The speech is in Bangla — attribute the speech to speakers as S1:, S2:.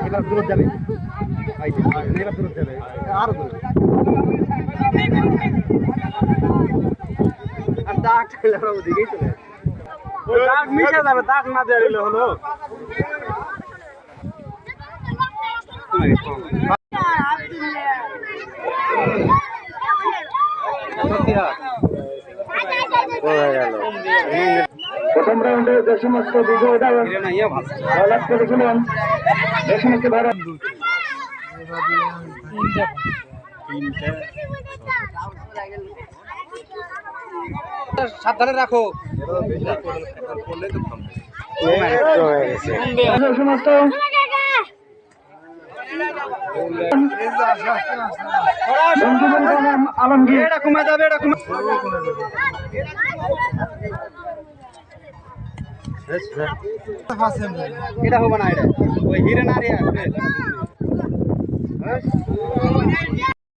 S1: এবার দূর যাবে এবার দূর যাবে আরো দূর আর দাগ দিকেই চলে দাগ মিশে যাবে দাগ না দিলে হলো
S2: প্রথম রাউন্ডে যে সমস্ত বিজয়ীরা জয়লাভ করেছিলেন এই সমস্ত ভারত
S1: সাবধানে রাখো
S2: সমস্ত আলমগীর
S1: এটা কমে যাবে এটা কমে এটা হবে না এটা ওই হিরে না রে